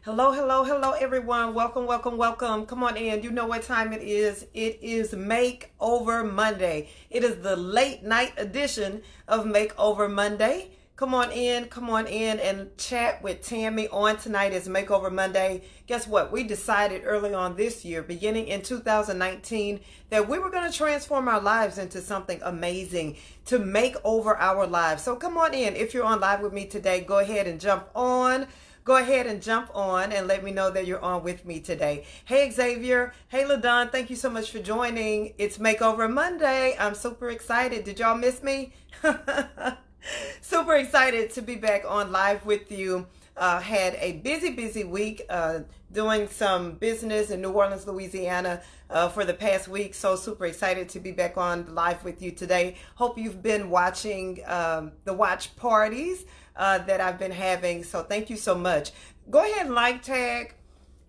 Hello, hello, hello, everyone. Welcome, welcome, welcome. Come on in. You know what time it is. It is Makeover Monday. It is the late night edition of Makeover Monday. Come on in and chat with Tammy on tonight is Makeover Monday. Guess what? We decided early on this year, beginning in 2019, that we were going to transform our lives into something amazing to make over our lives. So come on in. If you're on live with me today, go ahead and jump on. Go ahead and jump on and let me know that you're on with me today. Hey, Xavier. Hey, LaDon. Thank you so much for joining. It's Makeover Monday. I'm super excited. Did y'all miss me? Super excited to be back on live with you. Had a busy week doing some business in New Orleans, Louisiana for the past week. So super excited to be back on live with you today. Hope you've been watching the watch parties that I've been having. So thank you so much. Go ahead and like, tag,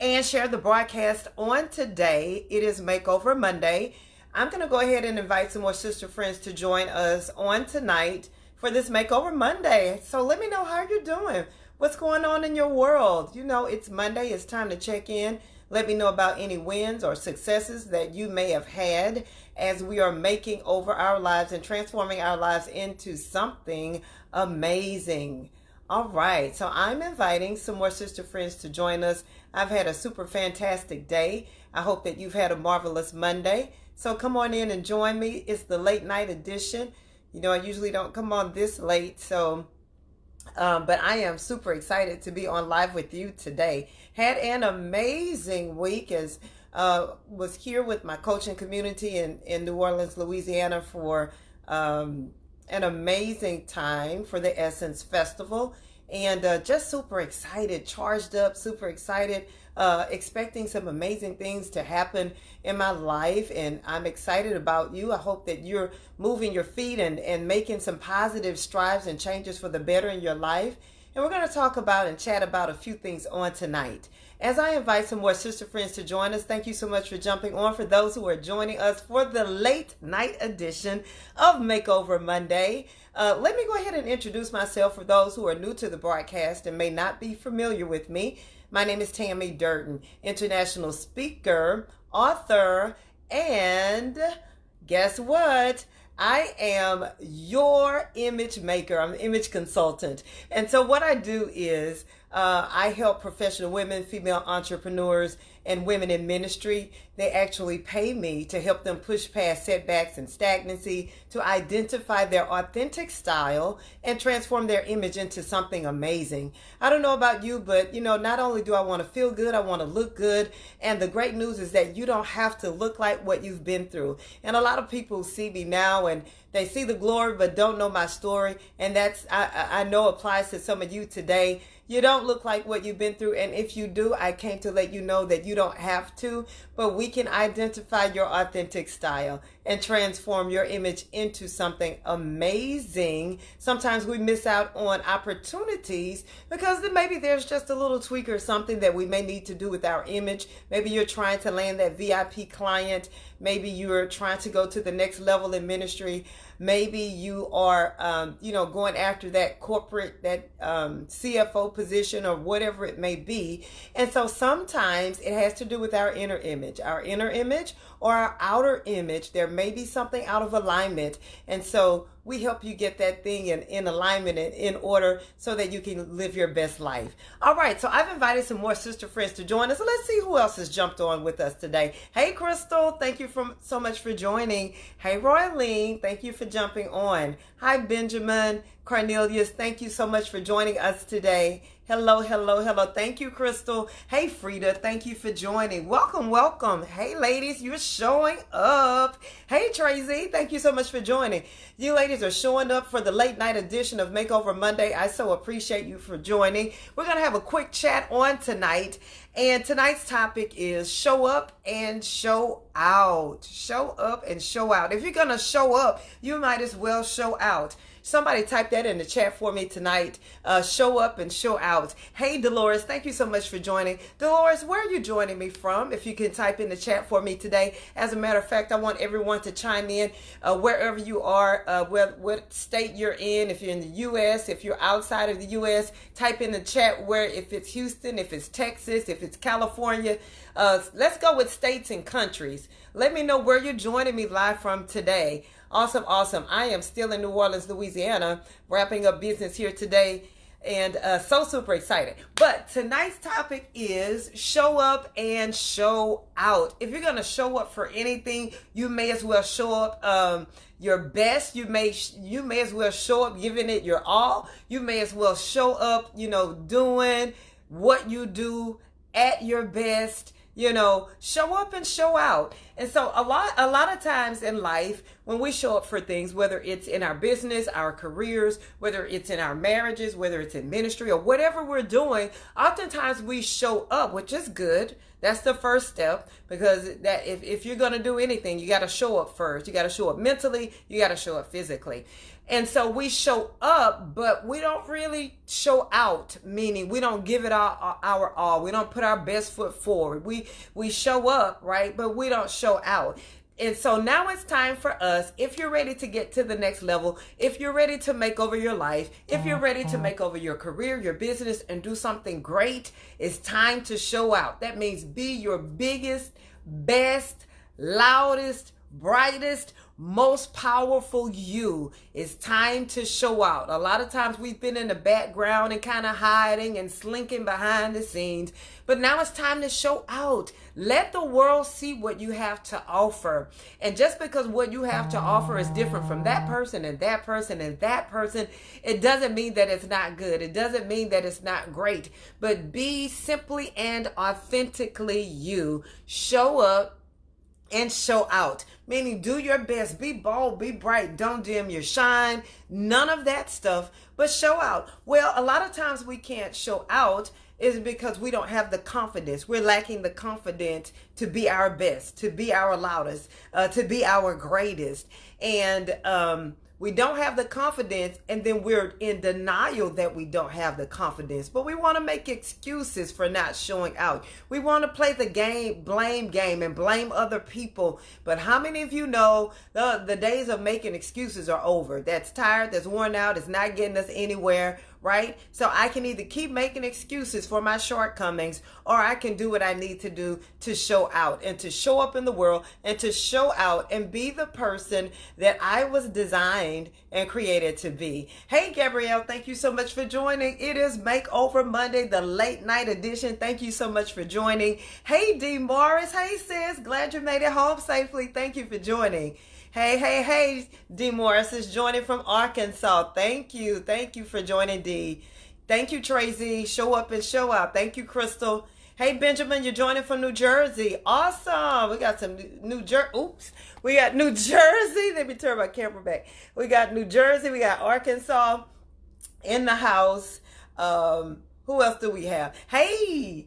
and share the broadcast on today. It is Makeover Monday. I'm going to go ahead and invite some more sister friends to join us on tonight for this Makeover Monday. So let me know how you're doing. What's going on in your world? You know, it's Monday. It's time to check in. Let me know about any wins or successes that you may have had as we are making over our lives and transforming our lives into something amazing. All right. So I'm inviting some more sister friends to join us. I've had a super fantastic day. I hope that you've had a marvelous Monday. So come on in and join me. It's the late night edition. You know, I usually don't come on this late, but I am super excited to be on live with you today. Had an amazing week as was here with my coaching community in New Orleans, Louisiana for an amazing time for the Essence Festival. And just super excited, charged up, super excited, expecting some amazing things to happen in my life. And I'm excited about you. I hope that you're moving your feet and making some positive strides and changes for the better in your life. And we're going to talk about and chat about a few things on tonight. As I invite some more sister friends to join us, thank you so much for jumping on. For those who are joining us for the late night edition of Makeover Monday, let me go ahead and introduce myself for those who are new to the broadcast and may not be familiar with me. My name is Tammy Durden, international speaker, author, and guess what? I am your image maker. I'm an image consultant. And so what I do is I help professional women, female entrepreneurs, and women in ministry. They actually pay me to help them push past setbacks and stagnancy, to identify their authentic style and transform their image into something amazing. I don't know about you, but you know, not only do I want to feel good, I want to look good. And the great news is that you don't have to look like what you've been through. And a lot of people see me now and they see the glory but don't know my story. And that's, I know applies to some of you today. You don't look like what you've been through. And if you do, I came to let you know that you don't have to, but we can identify your authentic style and transform your image into something amazing. Sometimes we miss out on opportunities because then maybe there's just a little tweak or something that we may need to do with our image. Maybe you're trying to land that VIP client. Maybe you're trying to go to the next level in ministry. Maybe you are, going after that corporate, that CFO position or whatever it may be. And so sometimes it has to do with our inner image or our outer image. There may be something out of alignment. And so we help you get that thing in alignment and in order so that you can live your best life. All right, so I've invited some more sister friends to join us. So let's see who else has jumped on with us today. Hey, Crystal, thank you so much for joining. Hey, Royleen, thank you for jumping on. Hi, Benjamin. Cornelius, thank you so much for joining us today. Hello. Thank you, Crystal. Hey, Frida, thank you for joining. Welcome. Hey, ladies, you're showing up. Hey, Tracy, thank you so much for joining. You ladies are showing up for the late night edition of Makeover Monday. I so appreciate you for joining. We're going to have a quick chat on tonight. And tonight's topic is show up and show out. Show up and show out. If you're going to show up, you might as well show out. Somebody type that in the chat for me tonight. Show up and show out. Hey, Dolores, thank you so much for joining. Dolores, where are you joining me from? If you can type in the chat for me today. As a matter of fact, I want everyone to chime in wherever you are, what state you're in. If you're in the U.S., if you're outside of the U.S., type in the chat where, if it's Houston, if it's Texas, if it's California. Let's go with states and countries. Let me know where you're joining me live from today. Awesome, awesome. I am still in New Orleans, Louisiana, wrapping up business here today, and so super excited. But tonight's topic is show up and show out. If you're going to show up for anything, you may as well show up your best. You may as well show up giving it your all. You may as well show up, doing what you do at your best. Show up and show out. And so a lot of times in life, when we show up for things, whether it's in our business, our careers, whether it's in our marriages, whether it's in ministry or whatever we're doing, oftentimes we show up, which is good. That's the first step, because that if you're going to do anything, you got to show up first. You got to show up mentally. You got to show up physically. And so we show up, but we don't really show out, meaning we don't give it our all. We don't put our best foot forward. We show up, right? But we don't show out. And so now it's time for us, if you're ready to get to the next level, if you're ready to make over your life, if you're ready to make over your career, your business, and do something great, it's time to show out. That means be your biggest, best, loudest, brightest, most powerful you. It's time to show out. A lot of times we've been in the background and kind of hiding and slinking behind the scenes, but now it's time to show out. Let the world see what you have to offer. And just because what you have to offer is different from that person and that person and that person, it doesn't mean that it's not good. It doesn't mean that it's not great. But be simply and authentically you. Show up and show out. Meaning, do your best, be bold, be bright, don't dim your shine, none of that stuff, but show out. Well, a lot of times we can't show out is because we don't have the confidence. We're lacking the confidence to be our best, to be our loudest, to be our greatest. And we don't have the confidence, and then we're in denial that we don't have the confidence. But we want to make excuses for not showing out. We want to play the blame game and blame other people. But how many of you know the days of making excuses are over? That's tired, that's worn out, it's not getting us anywhere, right? So I can either keep making excuses for my shortcomings, or I can do what I need to do to show out and to show up in the world and to show out and be the person that I was designed and created to be. Hey, Gabrielle, thank you so much for joining. It is Makeover Monday, the late night edition. Thank you so much for joining. Hey, D. Morris. Hey, sis. Glad you made it home safely. Thank you for joining. Hey, D. Morris is joining from Arkansas. Thank you. Thank you for joining, D. Thank you, Tracy. Show up and show out. Thank you, Crystal. Hey, Benjamin, you're joining from New Jersey. Awesome. We got some we got New Jersey. Let me turn my camera back. We got New Jersey. We got Arkansas in the house. Who else do we have? Hey,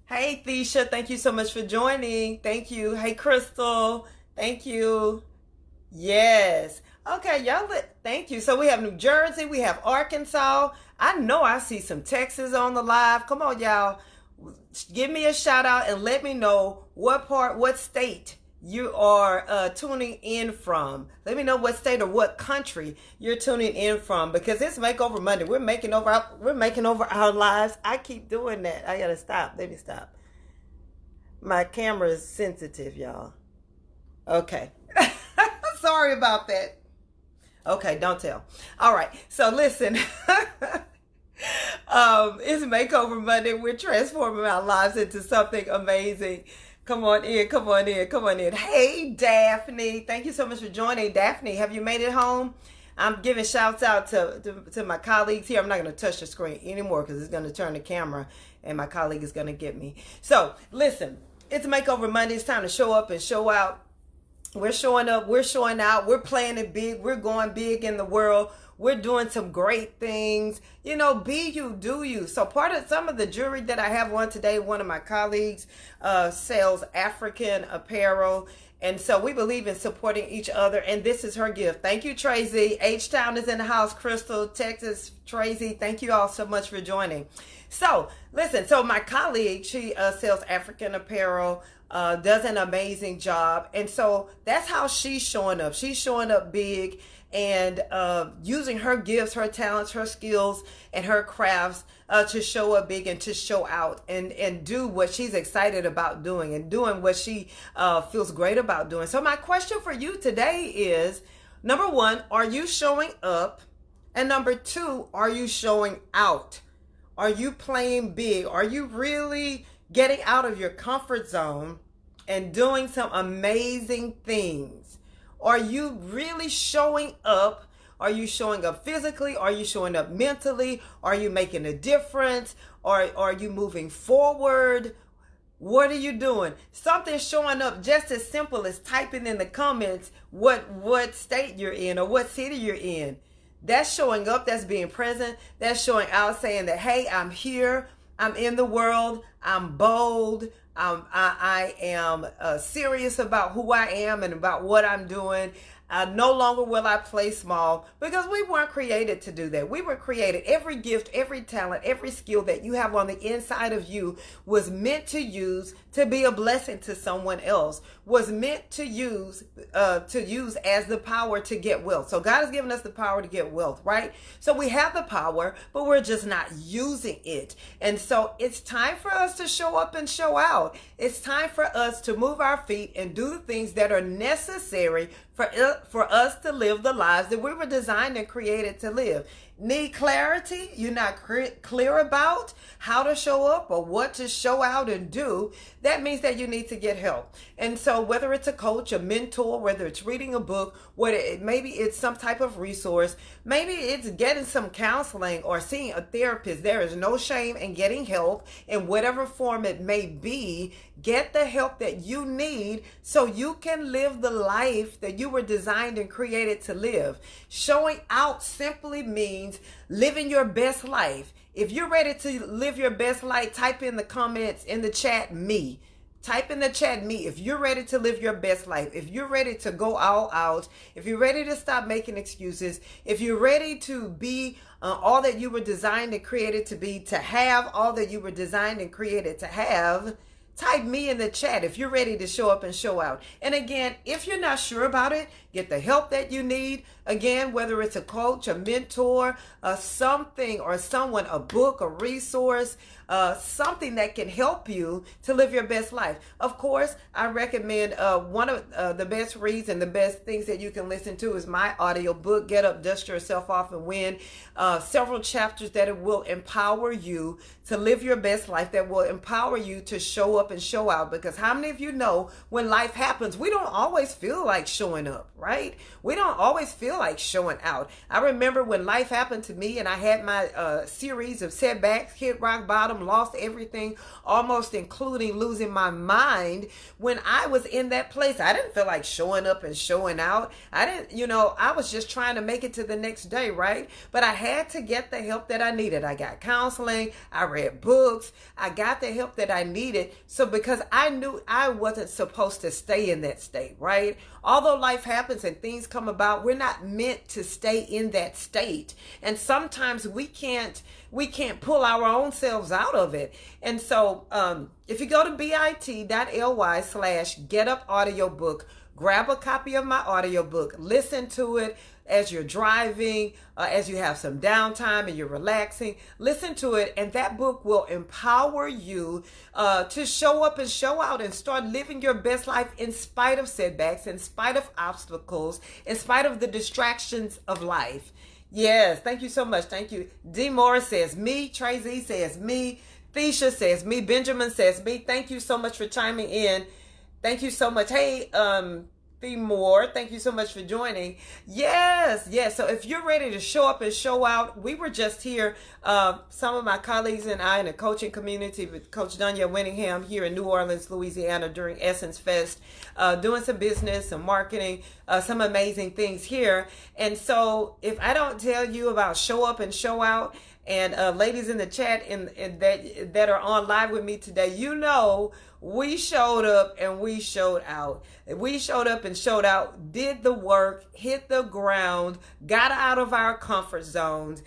Thesha. Thank you so much for joining. Thank you. Hey, Crystal. Thank you. Yes. Okay, y'all. Thank you. So we have New Jersey. We have Arkansas. I know I see some Texas on the live. Come on, y'all. Give me a shout out and let me know what state you are tuning in from. Let me know what state or what country you're tuning in from, because it's Makeover Monday. We're making over our lives. I keep doing that. I gotta stop. Let me stop. My camera is sensitive, y'all. Okay. Sorry about that. Okay, don't tell. All right. So listen. It's Makeover Monday. We're transforming our lives into something amazing. Come on in. Hey, Daphne. Thank you so much for joining. Daphne, have you made it home? I'm giving shouts out to my colleagues here. I'm not going to touch the screen anymore because it's going to turn the camera and my colleague is going to get me. So listen, it's Makeover Monday. It's time to show up and show out. We're showing up. We're showing out. We're playing it big. We're going big in the world. We're doing some great things. Be you, do you. So part of some of the jewelry that I have on today, one of my colleagues sells African apparel. And so we believe in supporting each other, and this is her gift. Thank you, Tracy. H-Town is in the house. Crystal, Texas, Tracy, thank you all so much for joining. So, listen, so my colleague, she sells African apparel, does an amazing job. And so that's how she's showing up. She's showing up big and using her gifts, her talents, her skills, and her crafts to show up big and to show out and do what she's excited about doing and doing what she feels great about doing. So my question for you today is, number one, are you showing up? And number two, are you showing out? Are you playing big? Are you really getting out of your comfort zone and doing some amazing things? Are you really showing up? Are you showing up physically? Are you showing up mentally? Are you making a difference? Or are you moving forward? What are you doing? Something showing up just as simple as typing in the comments what state you're in or what city you're in. That's showing up. That's being present. That's showing out, saying that, hey, I'm here. I'm in the world. I'm bold. I am serious about who I am and about what I'm doing. No longer will I play small, because we weren't created to do that. We were created. Every gift, every talent, every skill that you have on the inside of you was meant to use to be a blessing to someone else, was meant to use as the power to get wealth. So God has given us the power to get wealth, right? So we have the power, but we're just not using it. And so it's time for us to show up and show out. It's time for us to move our feet and do the things that are necessary for us to live the lives that we were designed and created to live. Need clarity? You're not clear about how to show up or what to show out and do? That means that you need to get help. And so whether it's a coach, a mentor, whether it's reading a book, maybe it's some type of resource, maybe it's getting some counseling or seeing a therapist. There is no shame in getting help in whatever form it may be. Get the help that you need so you can live the life that you were designed and created to live. Showing out simply means living your best life. If you're ready to live your best life, type in the comments, in the chat, me. Type in the chat, me, if you're ready to live your best life, if you're ready to go all out, if you're ready to stop making excuses, if you're ready to be all that you were designed and created to be, to have all that you were designed and created to have, type me in the chat if you're ready to show up and show out. And again, if you're not sure about it, get the help that you need. Again, whether it's a coach, a mentor, something or someone, a book, a resource, something that can help you to live your best life. Of course, I recommend one of the best reads and the best things that you can listen to is my audio book, Get Up, Dust Yourself Off and Win. Several chapters that it will empower you to live your best life, that will empower you to show up and show out. Because how many of you know when life happens, we don't always feel like showing up, right? We don't always feel like showing out. I remember when life happened to me and I had my series of setbacks, hit rock bottom, lost everything, almost including losing my mind. When I was in that place, I didn't feel like showing up and showing out. I was just trying to make it to the next day, right? But I had to get the help that I needed. I got counseling, I read books, I got the help that I needed. So because I knew I wasn't supposed to stay in that state, right? Although life happens and things come about, we're not meant to stay in that state. And sometimes we can't pull our own selves out of it. And so if you go to bit.ly/getupaudiobook, grab a copy of my audiobook, listen to it as you're driving, as you have some downtime and you're relaxing, listen to it, and that book will empower you to show up and show out and start living your best life in spite of setbacks, in spite of obstacles, in spite of the distractions of life. Yes, thank you so much. Thank you. D. Morris says me. Tracy says me. Thesha says me. Benjamin says me. Thank you so much for chiming in. Thank you so much. Hey, Moore, thank you so much for joining. Yes. So if you're ready to show up and show out, we were just here, some of my colleagues and I in the coaching community with Coach Dunya Winningham here in New Orleans, Louisiana during Essence Fest, doing some business, some marketing, some amazing things here. And so if I don't tell you about show up and show out, and ladies in the chat that are on live with me today, you know We showed up and we showed out. We showed up and showed out, did the work, hit the ground, got out of our comfort zones,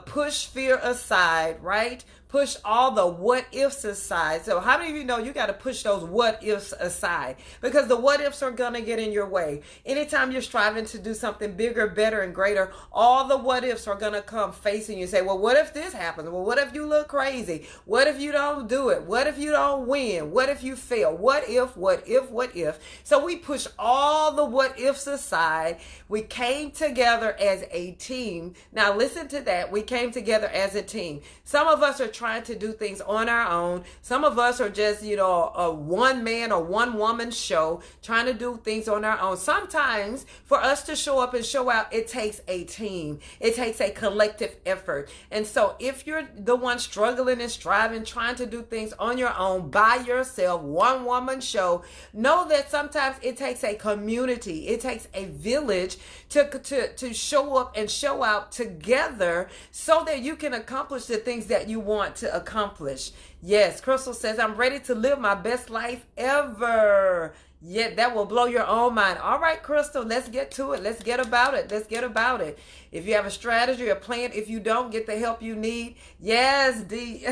push fear aside, right? Push all the what ifs aside. So how many of you know you got to push those what ifs aside? Because the what ifs are going to get in your way. Anytime you're striving to do something bigger, better, and greater, all the what ifs are going to come facing you. Say, well, what if this happens? Well, what if you look crazy? What if you don't do it? What if you don't win? What if you fail? What if, what if, what if? So we push all the what ifs aside. We came together as a team. Now listen to that. We came together as a team. Some of us are trying to do things on our own. Some of us are just, a one man or one woman show, trying to do things on our own. Sometimes for us to show up and show out, it takes a team. It takes a collective effort. And so if you're the one struggling and striving, trying to do things on your own, by yourself, one woman show, know that sometimes it takes a community. It takes a village to show up and show out together so that you can accomplish the things that you want to accomplish. Yes, Crystal says, I'm ready to live my best life ever. Yeah, that will blow your own mind. All right, Crystal, let's get to it. Let's get about it. Let's get about it. If you have a strategy or plan, if you don't, get the help you need. Yes, D.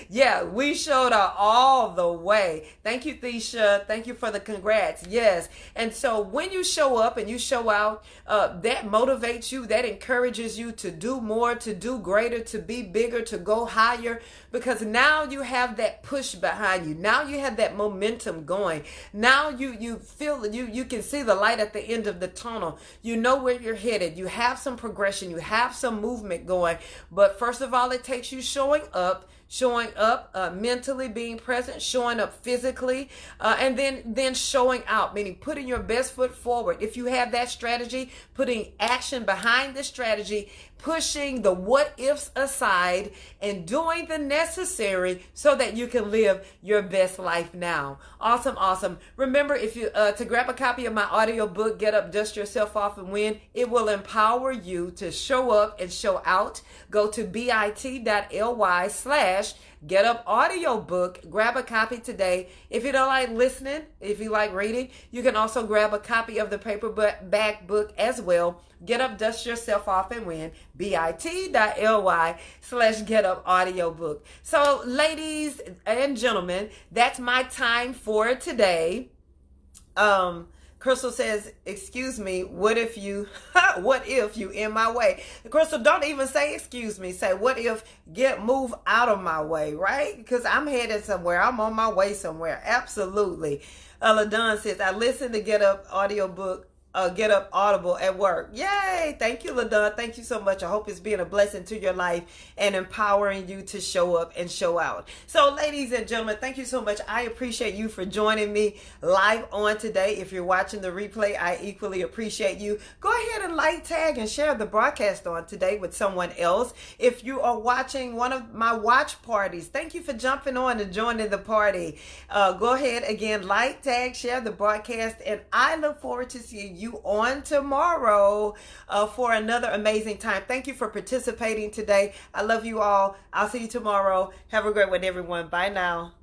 Yeah, we showed up all the way. Thank you, Thisha. Thank you for the congrats. Yes. And so when you show up and you show out, that motivates you. That encourages you to do more, to do greater, to be bigger, to go higher. Because now you have that push behind you. Now you have that momentum going. Now you feel that you can see the light at the end of the tunnel. You know where you're headed. You have some progression. You have some movement going. But first of all, it takes you showing up mentally, being present, showing up physically, and then showing out, meaning putting your best foot forward. If you have that strategy, putting action behind the strategy, pushing the what ifs aside, and doing the necessary so that you can live your best life now. Awesome. Remember, if you to grab a copy of my audio book, Get Up, Dust Yourself Off and Win. It will empower you to show up and show out. Go to bit.ly/Get Up Audiobook. Grab a copy today. If you don't like listening, if you like reading, you can also grab a copy of the paperback book as well. Get Up, Dust Yourself Off and Win. bit.ly/Get Up Audiobook. So ladies and gentlemen, that's my time for today. Crystal says, excuse me, what if you in my way? Crystal, don't even say excuse me. Say, what if, move out of my way, right? Because I'm headed somewhere. I'm on my way somewhere. Absolutely. LaDon says, I listen to Get Up audiobook. Get Up Audible at work. Yay! Thank you, LaDon. Thank you so much. I hope it's being a blessing to your life and empowering you to show up and show out. So, ladies and gentlemen, thank you so much. I appreciate you for joining me live on today. If you're watching the replay, I equally appreciate you. Go ahead and like, tag, and share the broadcast on today with someone else. If you are watching one of my watch parties, thank you for jumping on and joining the party. Go ahead again, like, tag, share the broadcast, and I look forward to seeing you on tomorrow for another amazing time. Thank you for participating today. I love you all. I'll see you tomorrow. Have a great one, everyone. Bye now.